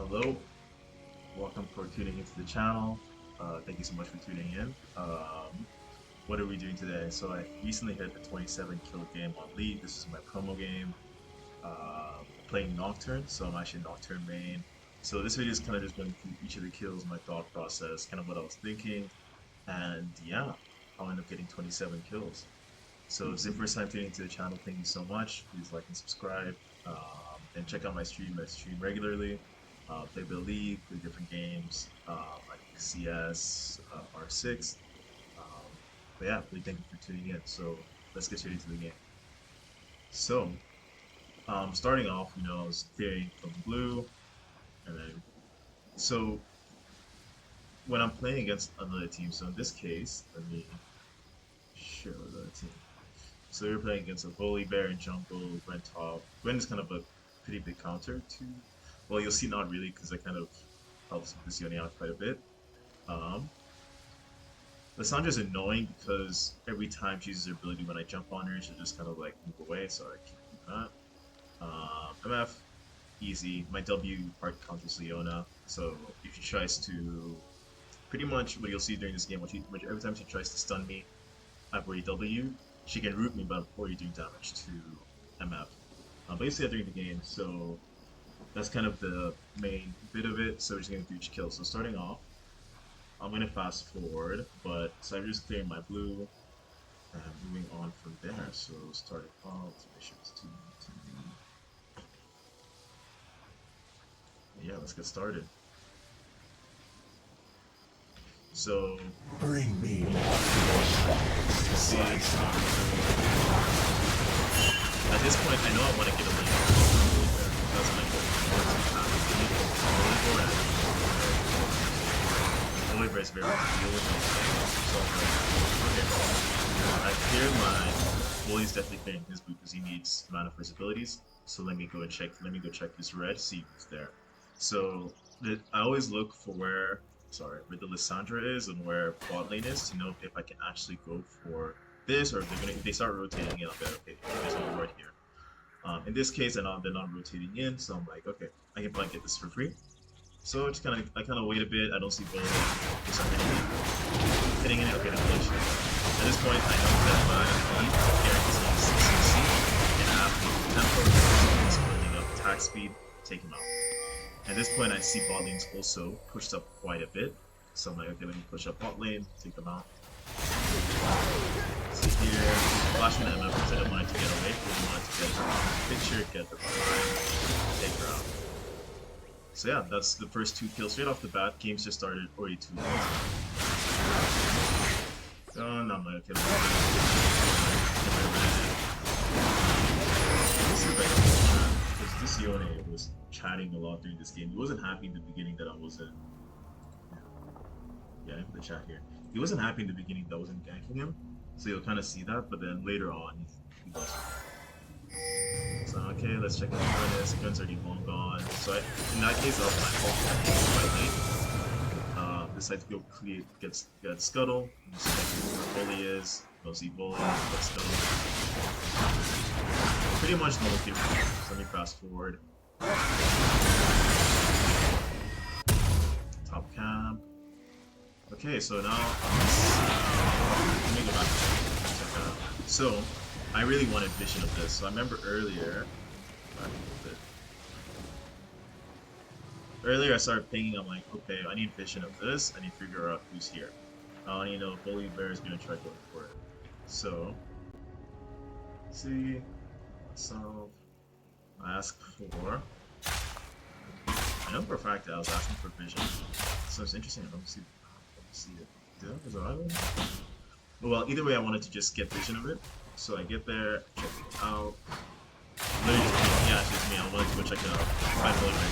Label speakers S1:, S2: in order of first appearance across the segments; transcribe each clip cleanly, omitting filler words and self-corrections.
S1: Hello, welcome for tuning into the channel. Thank you so much for tuning in. What are we doing today? So I recently hit the 27 kill game on League. This is my promo game. Playing Nocturne, so I'm actually Nocturne main. So this video is kind of just going through each of the kills, my thought process, kind of what I was thinking, and yeah, I'll end up getting 27 kills. So if it's your first time tuning into the channel, thank you so much. Please like and subscribe, and check out my stream. I stream regularly. Play the league, play different games like CS, R6. Um, but yeah, really thank you for tuning in. So let's get straight into the game. So starting off, I was clearing from blue, and then so when I'm playing against another team, so in this case, let me share with the team. So you're playing against a Bully Bear in jungle, Gwen top. Gwen is kind of a pretty big counter to, well, you'll see not really because it kind of helps with this Yone out quite a bit. Um, Lissandra's annoying because every time she uses her ability, when I jump on her, she'll just kind of like move away, so I can't do that. MF, easy. My W part counters Leona, so if she tries to, pretty much what you'll see during this game, every time she tries to stun me, I've already W, she can root me, but I'm already doing damage to MF. But you see that during the game, so that's kind of the main bit of it. So we're just gonna do each kill. So starting off, I'm gonna fast forward, but so I'm just clearing my blue and moving on from there. So starting off, make sure it's 2. Yeah, let's get started. So
S2: Bring me.
S1: see, at this point, I know I want to get a lane. That's my goal. Oliver is very hard to deal with. So okay, I clear my Bully's definitely clearing his boot because he needs mana for his abilities. So let me go and check. Let me go check this red. See who's there. So I always look for where the Lissandra is and where bot lane is to know if I can actually go for this, or if they start rotating in, I'll be like, okay, there's no ward here. In this case, they're not rotating in, so I'm like, okay, I can probably get this for free. So I kind of wait a bit. I don't see both. They start hitting it. Okay, that's bullshit. At this point, I know that my lead guarantees me 6 CC, and I have the tempo, so building up attack speed, take him out. At this point, I see bot lane's also pushed up quite a bit. So I'm like, okay, let me push up bot lane, take them out. So here, flashing that because I don't want it to get away. I want it to get the picture, get the behind, take her out. So yeah, that's the first 2 kills straight off the bat. Game's just started already 2 kills. Oh, no, I'm like, okay, because this Yone was chatting a lot during this game. He wasn't happy in the beginning that I wasn't. Yeah, I put the chat here. He wasn't happy in the beginning that I wasn't ganking him, so you'll kind of see that. But then later on, he was. So okay, let's check out the gun is. The gun's already long gone. So in that case, I'll quite late. Decide to go get Scuttle. Just check where Bully is. Go see Bully. Get Scuttle. Pretty much no difference. So let me fast forward. Top camp. Okay, so now let me go back and check that out. So I really wanted vision of this. So I remember earlier I started pinging. I'm like, okay, I need vision of this. I need to figure out who's here. I need to know if Bully Bear is gonna try going for it. So let's see. So I asked for. I know for a fact that I was asking for vision. So it's interesting. I don't see it. Is that right? Well, either way, I wanted to just get vision of it. So I get there, check it out. Literally just, yeah, it's just me. I wanted to go check it out. My Bully Bear.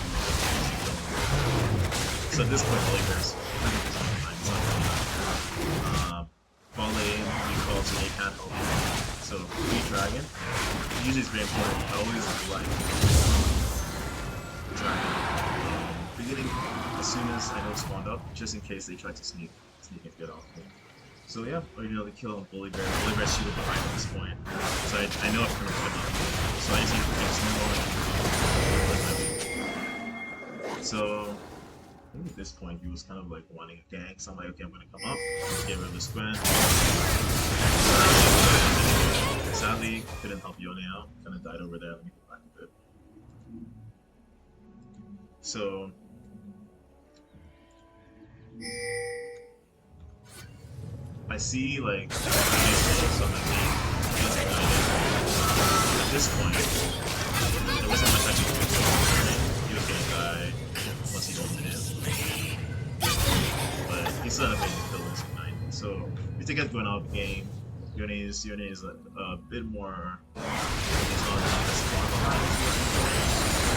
S1: So at this point, Bully Bear's 100% ball lane, we call so they can't help me. So free dragon. Usually it's very important. I always like dragon. Beginning as soon as I know it's spawned up, just in case they try to sneak and get off me. So yeah, already know the kill on Bully Bear. Bully Bear's shooting behind at this point. So I know it's going to come up. So I just need to get some more. So I think at this point he was kind of like wanting a gank, so I'm like, okay, I'm gonna come up, get rid of this Gwen. Sadly, couldn't help Yone out, kinda died over there. Let me go back a bit. So I see like something at this point, there wasn't much I could do. He was gonna die once he ulted in. But he still had a big kill this night. So we take out going out game. Yone is a bit more but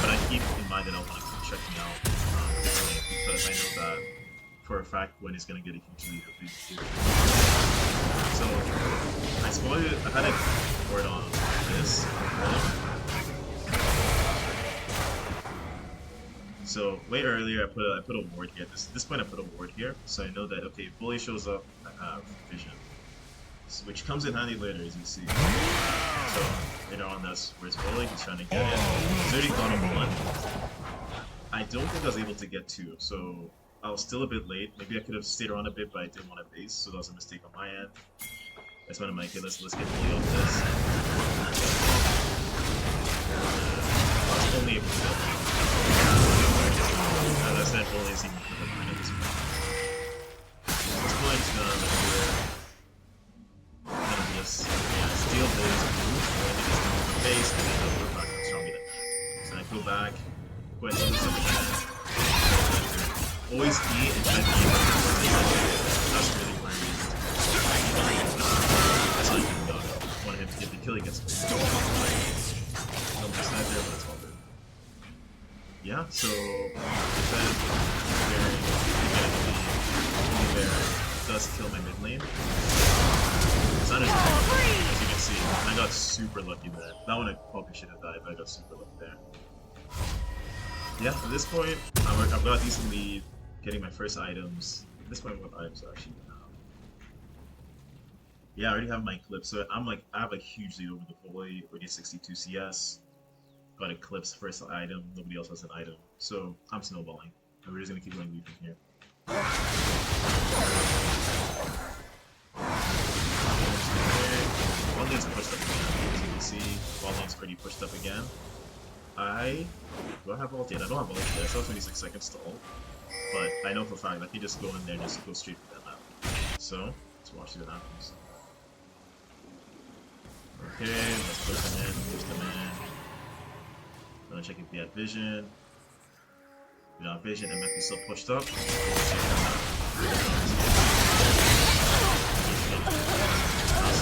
S1: I keep in mind that I want to keep checking out because I know that for a fact Gwen is going to get a huge lead of these two. So I had a word on this. So way earlier I put a ward here. At this point I put a ward here, so I know that okay, if bully shows up, I have vision, which comes in handy later, as you see. So later on, that's where's bully. He's trying to get it. He's already got him one. I don't think I was able to get two, so I was still a bit late. Maybe I could have stayed around a bit, but I didn't want to base, so that was a mistake on my end. I just want to make it. Let's get bully off this. I was only able to kill him. As I said, bully is even further behind at this point. This bully's gonna look here. Just steal bully's move, and then just move the base, and then we're back on stronger than that. So I go back, go ahead and do something like that. Always E and try to E. That's really where he is. That's all you can go. I wanted him to get the kill, he gets it. No just not there, but it's all good. Yeah, so then there does kill my mid lane. It's not as you can see, I got super lucky there. That one I probably should have died, but I got super lucky there. Yeah, at this point, I've got a decent lead, getting my first items. At this point, what items do I actually have? Yeah, I already have my clip, so I have a huge lead over the bully, already 62 CS. Got Eclipse first item, nobody else has an item. So I'm snowballing. And we're just gonna keep going lead from here. One lane's pushed up again, as you can see. One lane's pretty pushed up again. Do I have ult yet? I don't have ult yet. I still have 26 seconds to ult. But I know for a fact, I can just go in there and just go straight for that map. So, let's watch see what happens. Okay, let's push them in, I'm gonna check if we have vision. We don't have vision, MF is still pushed up.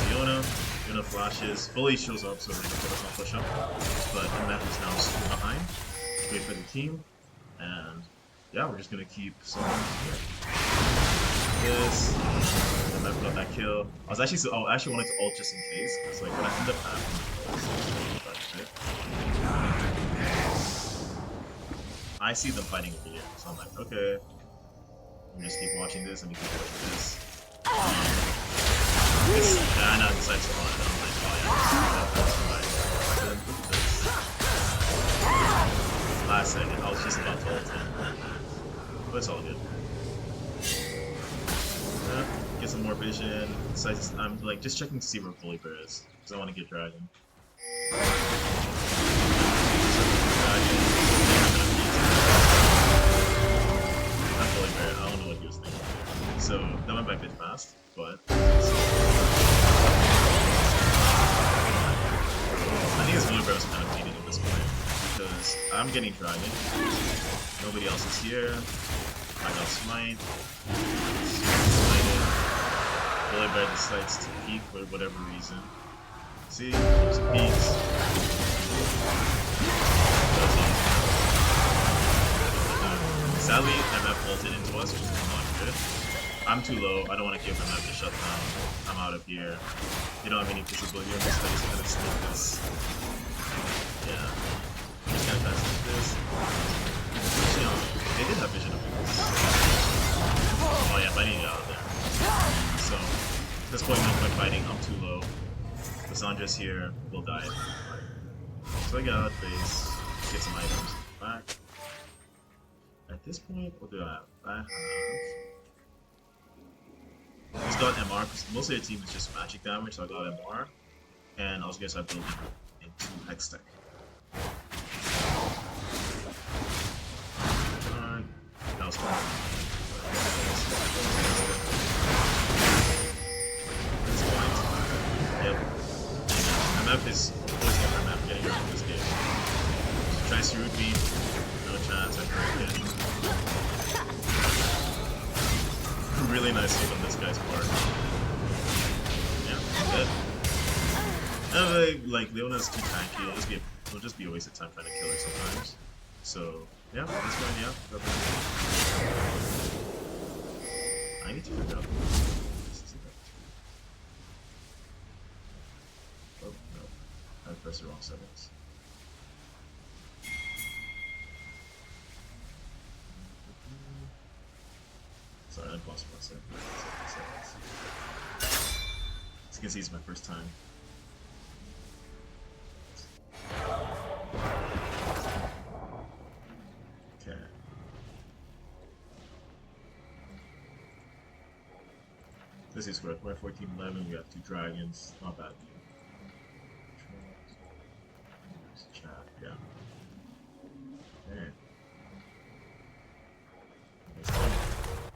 S1: Yona flashes, fully shows up so they does not push up. But MF is now behind. Wait for the team. And yeah, we're just gonna keep someone here. This. MF got that kill. I actually wanted to ult just in case. It's like when I end up having I see them fighting over here, so I'm like, okay. Let me just keep watching this and we keep watching this. Diana decides to run, and I'm like, oh yeah, that's right. Look at this. Last second, I was just about to ult in. But it's all good. Yeah, get some more vision. Decides I'm like just checking to see where Fully Bear is, because I want to get Dragon. I don't know what he was thinking. So that went by a bit fast, but I think his Fully Bear was kind of cheating at this point because I'm getting Dragon. Nobody else is here. I got Smite. Fully Bear decides to peek for whatever reason. See, there's peeks. Sadly, MF ulted into us, which is not good. I'm too low, I don't want to give MF the shutdown. I'm out of here. You don't have any visibility on this, so I'm just gonna sneak this. Yeah. I'm just gonna try to sneak this. Actually, they did have vision of this. Oh yeah, but I need to get out of there. So, at this point, no point fighting, I'm too low. Cassandra's here, we'll die. So I get out of base, get some items back. this point, what do I have? I have. He's got MR because most of the team is just magic damage, so I got MR. And I was gonna start building into Hex Tech. That was fun. Yep. MF is always got my map getting around this game. She tries to root me, no chance, I break it. Really nice hit on this guy's part. Yeah, dead. Like Leona's too tanky, it'll just be a waste of time trying to kill her sometimes. So yeah, that's fine, yeah. I need to figure out this is about. Oh no. I pressed the wrong settings. Sorry, I paused for a second. As you can see, it's my first time. Okay. This is correct. We're 14-11. We got 2 dragons. Not bad. Chat, yeah. Okay.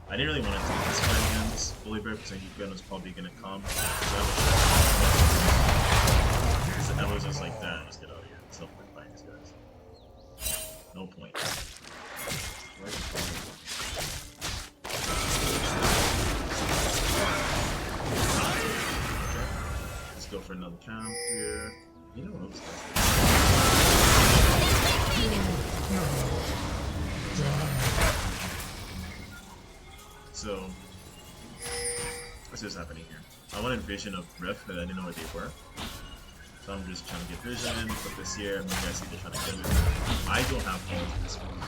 S1: I didn't really want to take this fight against Bully Bear because I knew Gwen was probably gonna come. So I was just like, damn, let's get out of here. There's no point fighting these guys. No point. Okay. Let's go for another camp here. You know what So, what's just happening here? I wanted vision of Rift, but I didn't know what they were. So I'm just trying to get vision, put this here, and you guys see they're trying to kill me. I don't have all of this one.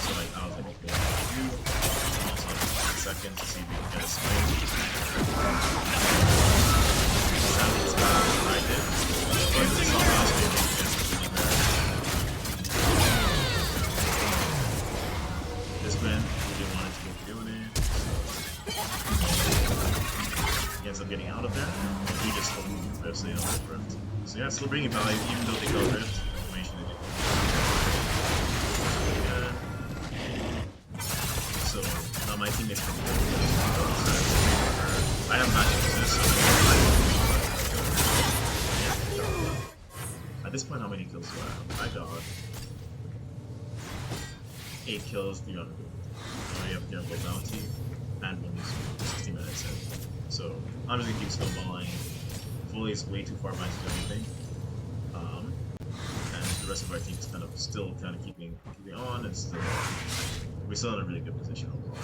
S1: So like, I was like, okay, what do I do? Also, I'll take a second to see if we can get a spin. I did. But this all last week against the Bully Bear. This win. Didn't want it to go doing it. He ends up getting out of there. We just still moving Rift, so they don't get Rift. So yeah, still bringing value, even though they got Rift. Information they did. So now my team is from I have magic resist. At this point, how many kills do I have? I got 8 kills, 300. We have Terrible Bounty, and one is 60 minutes in. So I'm just gonna keep snowballing. Fully is way too far behind to do anything. And the rest of our team is still keeping on, and we're still in a really good position overall.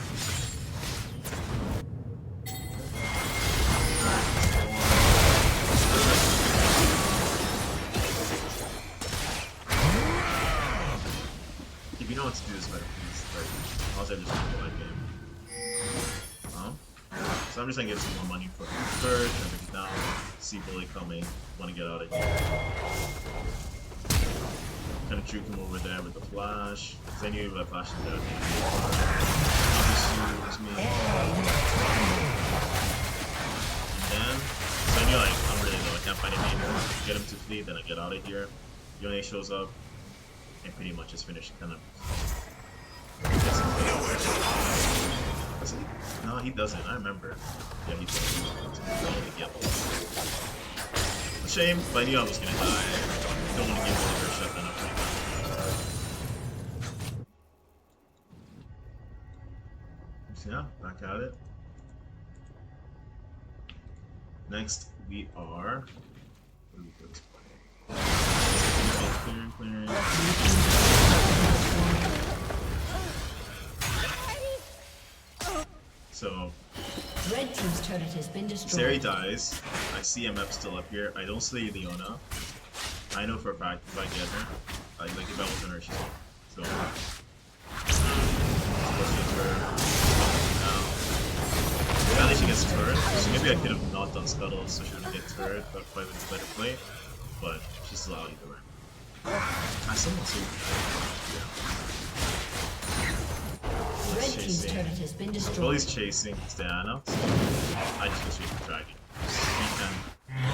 S1: If you know what to do this better, please. I'll just play my game. So I'm just gonna get some more money for third, and break it down, see Bully coming, wanna get out of here. Kinda juke him over there with the flash, because I knew if I flashed him there, obviously me. And so I knew like, I'm really low, I can't find him anymore. Get him to flee, then I get out of here. Yone shows up, and pretty much just finish kind of. No, he doesn't. I remember. Yeah, he doesn't. A shame, but I knew I was gonna die. I don't want to give him a shot then up right now. So yeah, back at it. Next, we are. What do we do this point? Clearing. So,
S2: Red team's turret has been destroyed.
S1: Sari dies. I see MF still up here. I don't slay Leona. I know for a fact if I get her, like if I wasn't her, she's on. So, supposed to get her now. At least she gets turret. So maybe I could have not done Scuttle so she wouldn't get turret, but probably would be better play. But she's still out either way. I still want to see. Yeah.
S2: team's
S1: chasing.
S2: turret has been
S1: Bully's
S2: destroyed.
S1: chasing Diana, so I just go straight for Dragon. He can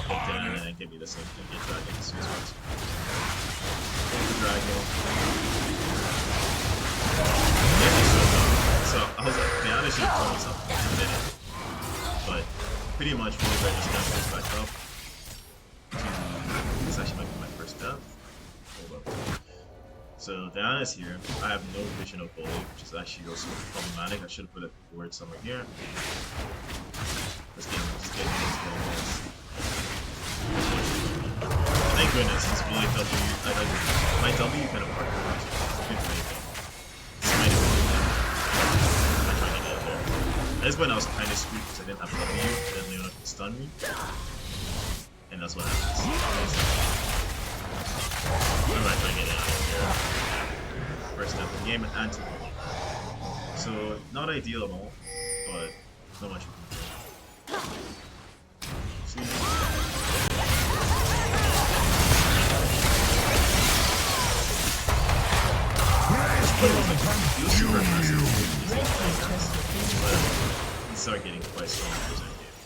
S1: get Diana and give me the same thing, get Dragon as soon as possible. Go for Dragon. So I was like, Diana should have told me something. She didn't. But pretty much, once I just got this back up, this actually might be my first death. Hold up. So Diana's here. I have no vision of Bully, which is actually also problematic. I should have put a word somewhere here. Let's get this. Thank goodness, this Bully W. My W kind of worked. Good for anything. This point I was kind of screwed because I didn't have W, and then Leona could stun me. And that's what happens. I'm not trying to get out of here. First step of the game and anti. So, not ideal at all, but not much you can do. See? He was super aggressive. But he started getting quite strong towards that game.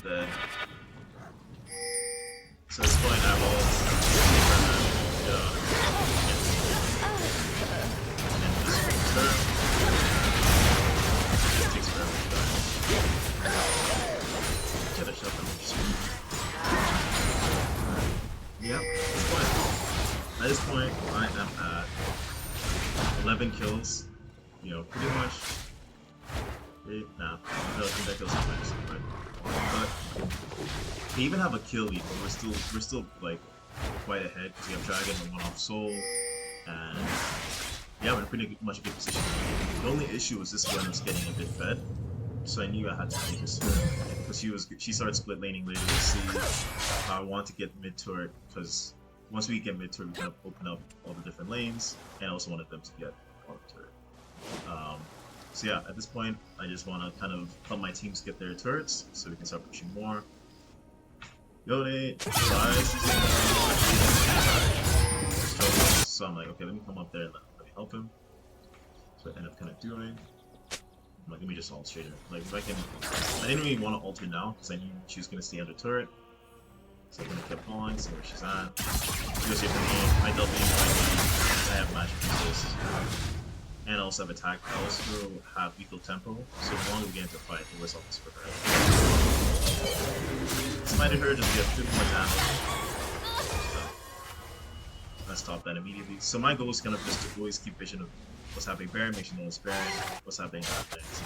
S1: Dead. So it's going to have all and then this turn. It takes forever to die. Get a shot down. Yep, it's fine. At this point, I am at 11 kills. You know, pretty much. Nah, I think that kills minus, but we even have a kill lead, but we're still like quite ahead because we have Dragon and 1-off Soul, and yeah, we're in pretty much a good position. The only issue was this one was getting a bit fed, so I knew I had to take this because she started split laning later this season. I want to get mid turret because once we get mid turret, we kind of open up all the different lanes, and I also wanted them to get bottom turret. So yeah, at this point, I just want to kind of help my teams get their turrets so we can start pushing more. Yone, so I'm like, okay, let me come up there and let me help him. So I end up kind of doing. I'm like, let me just ult straight in. Like, if I can. I didn't really want to ult her now because I knew she was going to stay under turret. So I'm going to keep following, see where she's at. She goes here for me, I W, I have magic resist. And I also have attack. I also have equal tempo, so the longer we get into a fight, the worse I'll just for her. Smited her, just get 50 more damage. So, let's stop that immediately. So my goal is kind of just to always keep vision of what's happening Baron, make sure no one's Baron, what's happening after things.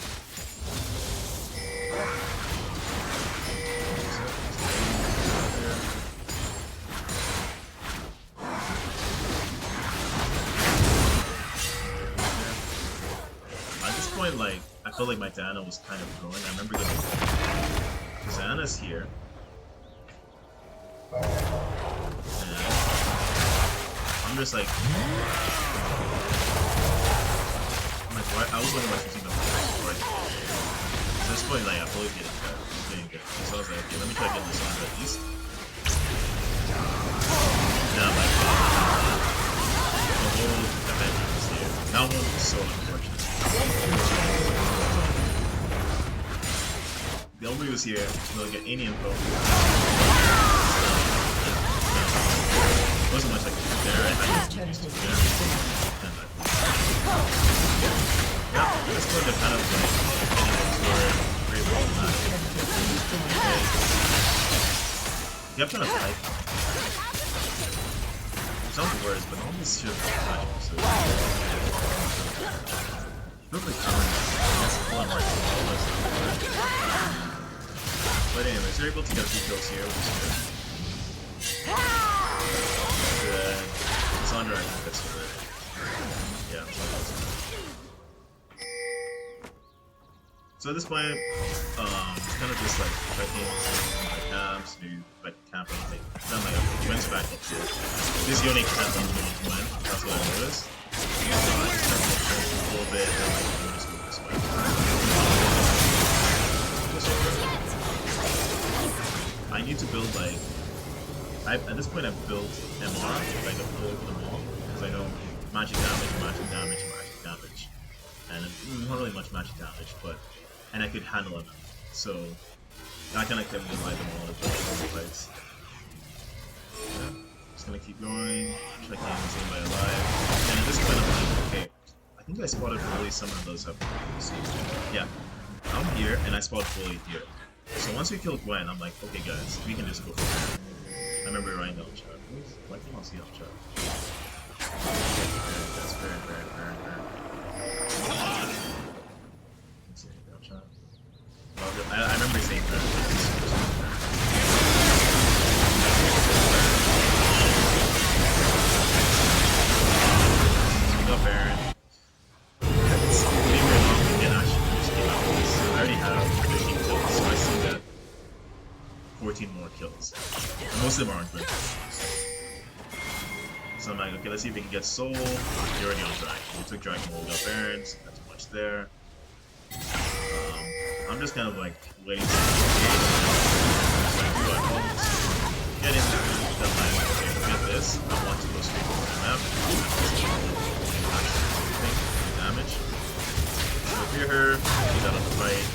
S1: Like, I felt like my Diana was kind of growing. I remember getting Diana's here. And I'm just like, why? I was wondering why she's even right. At this point, like, I fully getting good. So I was like, okay, let me try to get this on at least. And I'm like, the whole event was here. That one was so unfortunate. The Elbury was here, so they'll get any info. Wasn't much I could do there. I had to do there. Yeah, this point they're kind of like getting very problematic. You have to kind of fight. It sounds worse, but all this shit is magical, so really but anyways, they're able to get a few kills here, which is good. Sandra, I think that's good. Yeah, so at this point, it's kind of just like checking my camps, maybe back to camp and anything. Then like wins back up here. This unique camp I'm going to win, that's what I noticed. A little bit, and like, we'll just move this way. I need to build like, at this point I've built MR, like a full of them all, because I know magic damage, magic damage, magic damage. And not really much magic damage, but and I could handle it. So that kind of kept me alive in a lot of fights. Yeah. Just gonna keep going, checking anybody alive. And at this point I'm like, okay, I think I spotted fully some of those up. Yeah. I'm here and I spotted fully here. So once we kill Gwen, I'm like, okay guys, we can just go for it. I remember writing down chat. Why can't I see on chat? That's fair. Let's see down chat. Well, I remember saying that. We got Baron. Believe it or not, we can actually finish the game out of this. I already have 15 kills, so I still got 14 more kills. And most of them aren't good. So I'm like, okay, let's see if we can get Soul. You're already on Dragon. We took Dragon while we got Barons. Not too much there. I'm just kind of like waiting to get into that line. Okay, get this. I want to go straight to the map. Damage. So fear her, get out of the fight,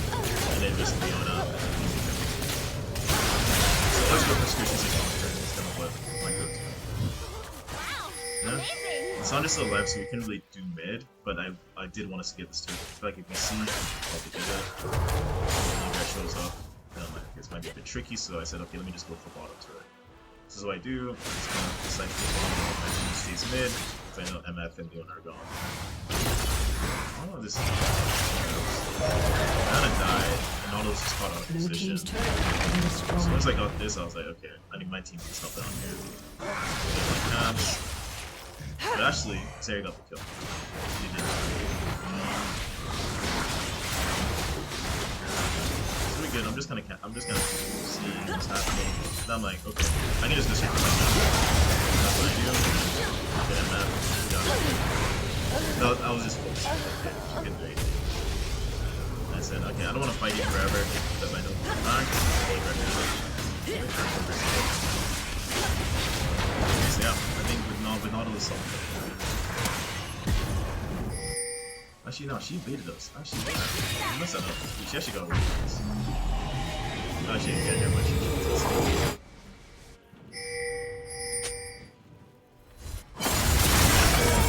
S1: and then just Leona. So let's go for Squishy's Nocturne. It's kind of what my go-to. Yeah. Sandra's still alive, so we couldn't really do mid, but I did want us to get this turret. I feel like if we see, probably do that. When guy shows up, then I'm like, this might be a bit tricky, so I said, okay, let me just go for bottom turret. This is what I do. I'm just gonna decide to go bottom, my team stays mid, because I know MF and Leon are gone. Oh, this is kinda died, and all those just caught out of position. So once I got this, I was like, okay, I need my team to stop down here. But actually, Sarah got the kill. She did. It's really good. I'm just gonna see what's happening. And I'm like, okay, I can just disregard my map. That's what I do. Get a map. I was just focusing. Okay, she can do anything. And I said, okay, I don't want to fight you forever because I know you're back. So yeah, I think with Nautilus something. Actually, no, she baited us. Actually, yeah. I messed that up. She actually got away with this. Actually, didn't get here much.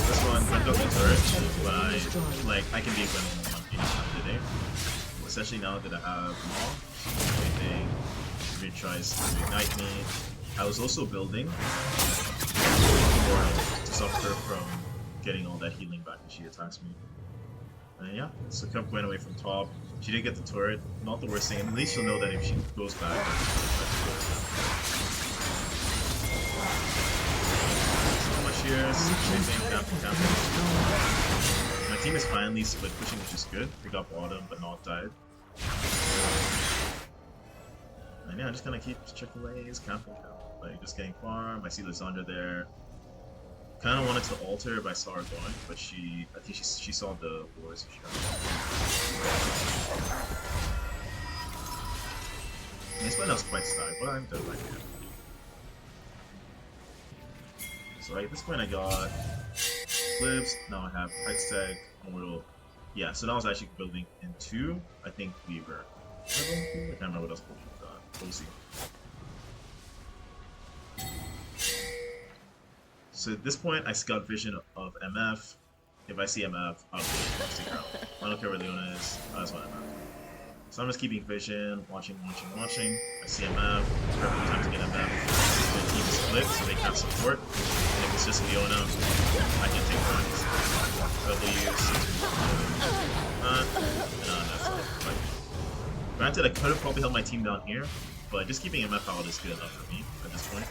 S1: This one, I got the turret, but I can be a Gwen on any time today. Especially now that I have Maw. Anything. If he tries to ignite me. I was also building to stop her from getting all that healing back when she attacks me. And yeah, so kept going away from top. She did get the turret, not the worst thing. At least she'll know that if she goes back, so much here. Camping. My team is finally split pushing, which is good. They got bottom, but not died. And yeah, I'm just gonna keep chipping away, camping. Like just getting farm. I see Lysandra there. Kind of wanted to alter if I saw her going, but I think she saw the wars. This one was quite stacked, but I'm done right here. So at this point I got clips. Now I have Hex Tech, Mortal. Yeah, so that was actually building into I think Weaver. I can't remember what else we got. We'll see. So at this point, I got vision of MF. If I see MF, I'll stick around. I don't care where Leona is. I just want MF. So I'm just keeping vision, watching. I see MF. Perfect time to get MF. The team is split, so they can't support. And if it's just Leona, I can take points. W's. That's it. Like, granted, I could have probably held my team down here, but just keeping MF out is good enough for me at this point.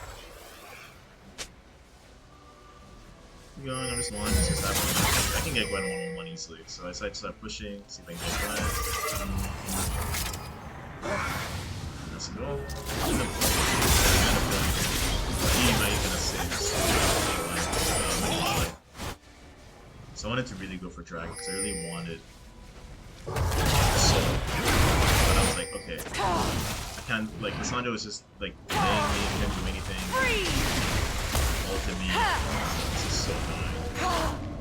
S1: Going, I'm just launching, just happening. I can get Gwen 1-on-1 easily, so I decided to start pushing, see if I can get Gwen. Let's go. So I wanted to really go for Dragon, because I really wanted Soul. But I was like, okay, I can't, like, Lysandra was just, like, delaying me, can't do anything. Ultimate me. This is so annoying.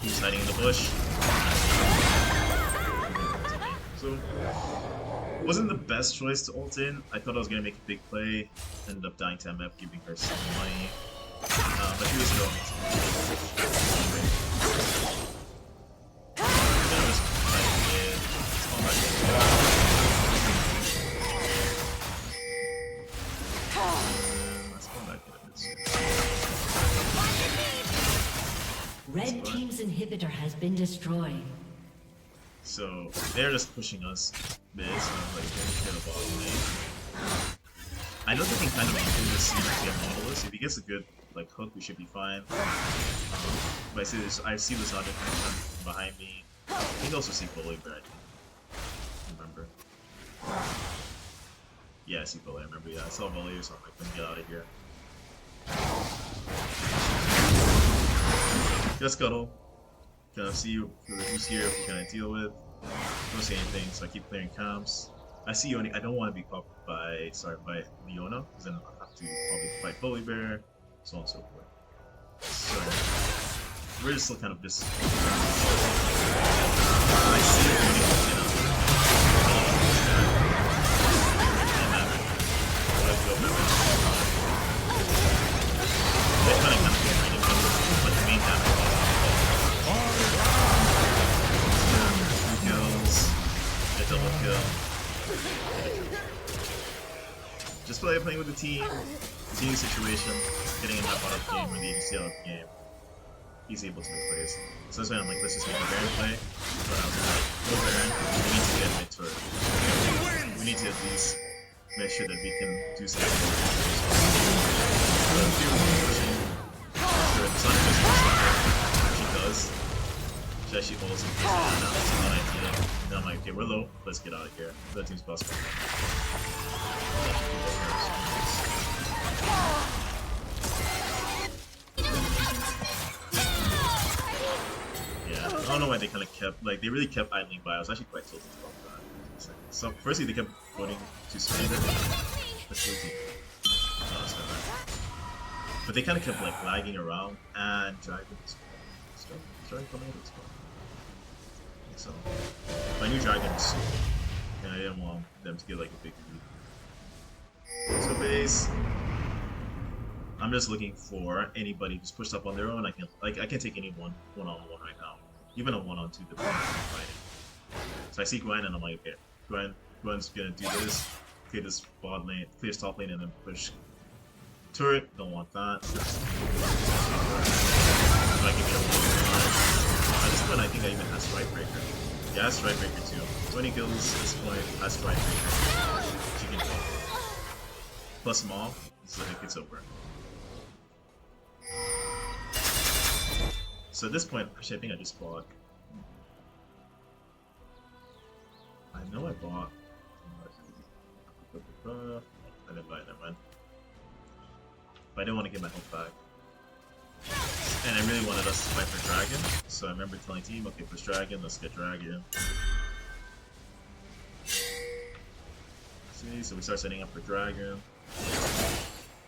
S1: He's hiding in the bush. So, wasn't the best choice to ult in. I thought I was gonna make a big play. Ended up dying to MF, giving her some money. But she was still on
S2: Red team's inhibitor has been destroyed.
S1: So they're just pushing us mid, so I'm like hit a bottom lane. I know they can kind of do this CPM Nautilus. If he gets a good like hook, we should be fine. But I see this other kind of behind me. I think also see Bully, but I can't remember. Yeah, I see Bully, I remember. Yeah, I saw Bully, so I'm like, let me get out of here. Just scuttle. Kind of see who's here, if we kind of deal with. Don't say anything, so I keep clearing comps. I see Yoni. I don't want to be caught by Leona, because then I'll have to probably fight Bully Bear, so on and so forth. So we're just still kind of just. I see Yoni, you know. They're kind of behind him, but the main damage. A double kill. Just playing with the team situation, getting in that bottom game or the ADC out of the game. He's able to make plays. So that's why I'm like, let's just make a Baron play. But I was like, no Baron, we need to get mid turret. We need to at least make sure that we can do something. So if you're pushing, sure, the Sun she does. She actually holds and plays it now, that's not idea. Then I'm like, okay, we're low, let's get out of here. That team's boss right yeah, I don't know why they kind of kept, like, they really kept idling by. I was actually quite tilted about that. So, firstly, they kept voting to spend it. That's the team. No, that's not right. But they kind of kept, like, lagging around and dragging the squad. Dragging coming out of the squad. So, my new dragon is super, and I didn't want them to get like a big lead. So base, I'm just looking for anybody who's pushed up on their own. I can take any one-on-one right now, even a one-on-two depending on fighting. So I see Gwen and I'm like, okay, Gwen's gonna do this, clear this bot lane, clear this top lane, and then push turret. Don't want that. So I can get a at this point, I think I even have Strikebreaker. Yeah, Strikebreaker too. 20 kills at this point, has Strikebreaker. She can kill. Plus Maul, so I think it's over. So at this point, actually I think I just bought. I know I bought. I didn't buy it, never mind. But I didn't want to get my health back. And I really wanted us to fight for Dragon, so I remember telling team, okay, push Dragon, let's get Dragon. See, so we start setting up for Dragon.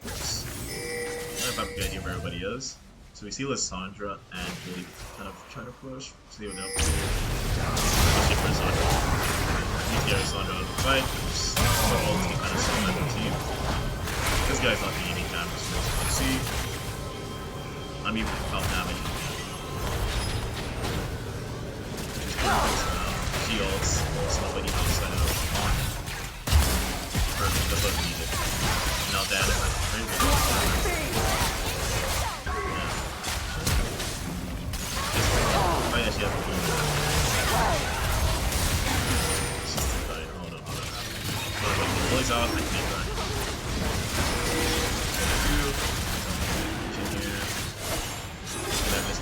S1: Oops. I don't know if I have a good idea where everybody is. So we see Lissandra and Billy kind of trying to push. See what they're up to. Pushing for Lissandra. We need to get Lissandra out of the fight. We're all to kind of supplement the team. This guy's not doing any damage to us. See? I'm even about damage. She ults, nobody outside of perfect, that's what we needed. Now that is very good. Oh yeah, she has a blue. She's too tight. Hold on. But when the boy's out, I can't die.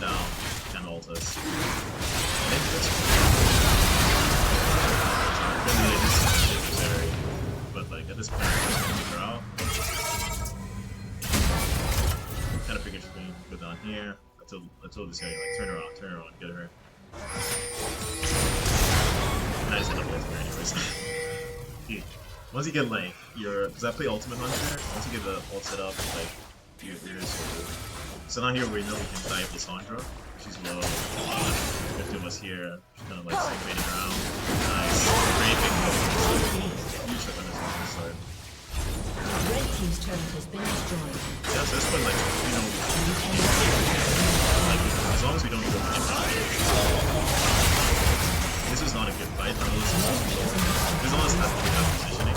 S1: Down and ult us. But like at this point, I'm just gonna figure out. Kind of figured she's gonna go down here. I told this guy like turn around, get her. And I just end up with her anyways. Dude, once you get like because I play Ultimate Hunter. Once you get the ult set up, like you're so good. So now here we know we can dive Lissandra. She's low. 50 of us here. She's kind of like segmenting around. Nice. Raping. Huge shot on this side.
S2: Red team's turret has been destroyed.
S1: Yeah, so this one, like, you know, like, as long as we don't go much damage. This is not a good fight. There's almost has to be that positioning.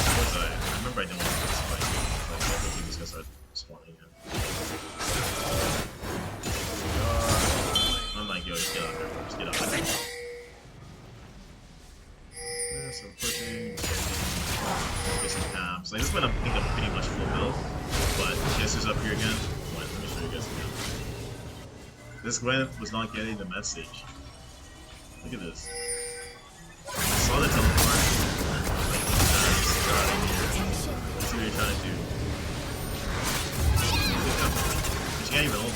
S1: Because I remember I didn't want to do this fight. Like, I don't think these guys are spawning again. I'm like, yo, just get out there. Just get out there. Yeah, so pushing, get some camps. Like, this one I think I'm pretty much full build. But guess who's up here again? Let me show you guys again. This Gwen was not getting the message. Look at this. I saw the teleport. Like, let's see what you're trying to do. She can't even ult.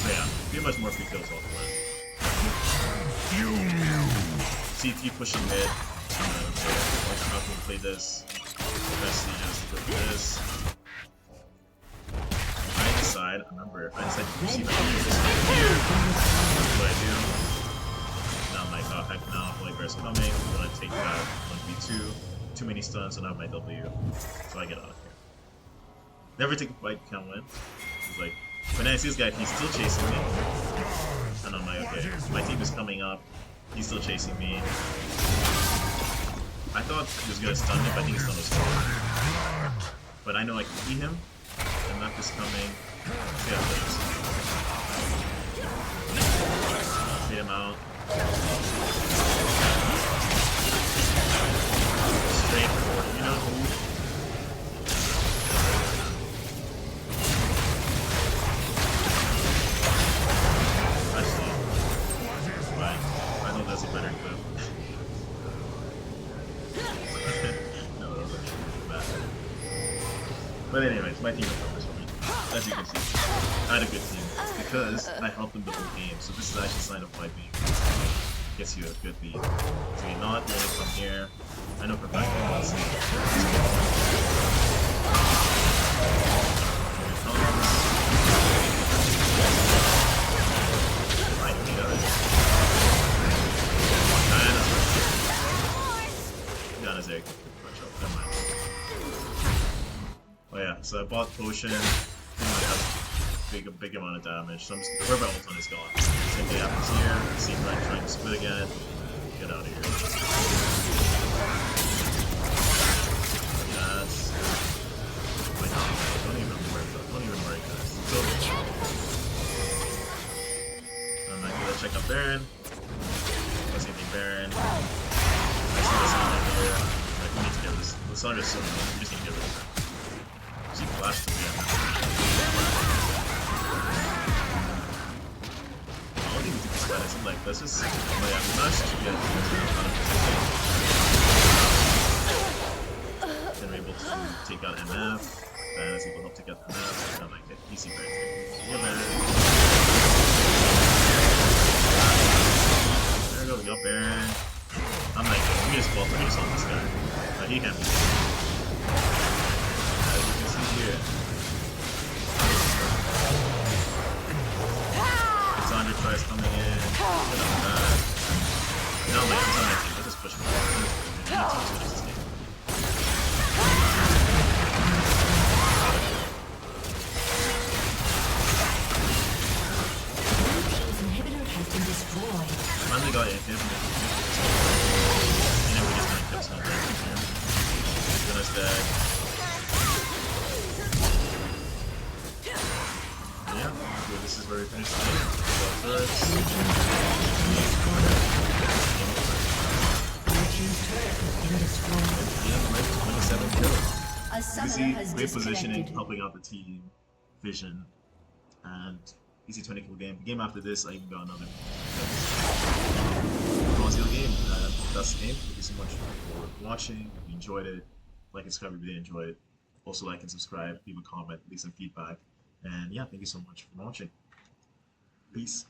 S1: So yeah, pretty much more free kills all the way. CT pushing mid. Okay, how can we play this? Best just go for this. I decide, remember, I decide to see my here. What I do. Now I'm like, oh heck no, Holy Bear's coming. I'm gonna take that 1v2. Too many stuns, and I have my W. So I get out of here. Never take a fight, can't win. It's like, when I see this guy, he's still chasing me. And I'm like, okay, my team is coming up. He's still chasing me. I thought he was gonna stun me, but I think his stun was strong. But I know I can beat him. The map is coming. See how it goes. Beat him out. Straight forward, you know? Actually, right. I know that's a better clip. No, that was actually bad. But anyways, my team recovers for me. As you can see, I had a good team because I helped them the whole game. So this is actually a sign of my being. Gets you a good beat. So you're not really from here. I know for a fact that I'll see. Not as very good punch up. Never mind. Oh yeah, so I bought potion. A big amount of damage. So I'm just wherever ult on is gone. Same thing happens here. See Brian trying to split again. Get out of here. That's wait, don't even worry about don't even worry guys. So I'm not gonna check out Baron. Let's see Baron. I see this on here. Like we need to get this. Lissandra's so good. We just need to get rid of her. She flashed again. It's like, let's just, oh yeah, we managed to get out of position. Then we're able to take out MF, and it's able to help take out MF, and like, easy break. Yeah, man. There we go, we got Baron. I'm like, let me just ball for this on this guy. But he can't be. As you can see here. Sandra tries coming in. Now my team, let's just push him. Finally got it. And then we just kind of kept something here. Gunna's dead. Yeah, so this is where we finish the game. You see great positioning, helping out the team, vision, and easy 20 kill game. The game after this, I even got another. Bronze game, that's the game. Thank you so much for watching. If you enjoyed it, like and subscribe if you did enjoy it. Also like and subscribe, leave a comment, leave some feedback. And yeah, thank you so much for watching. Peace.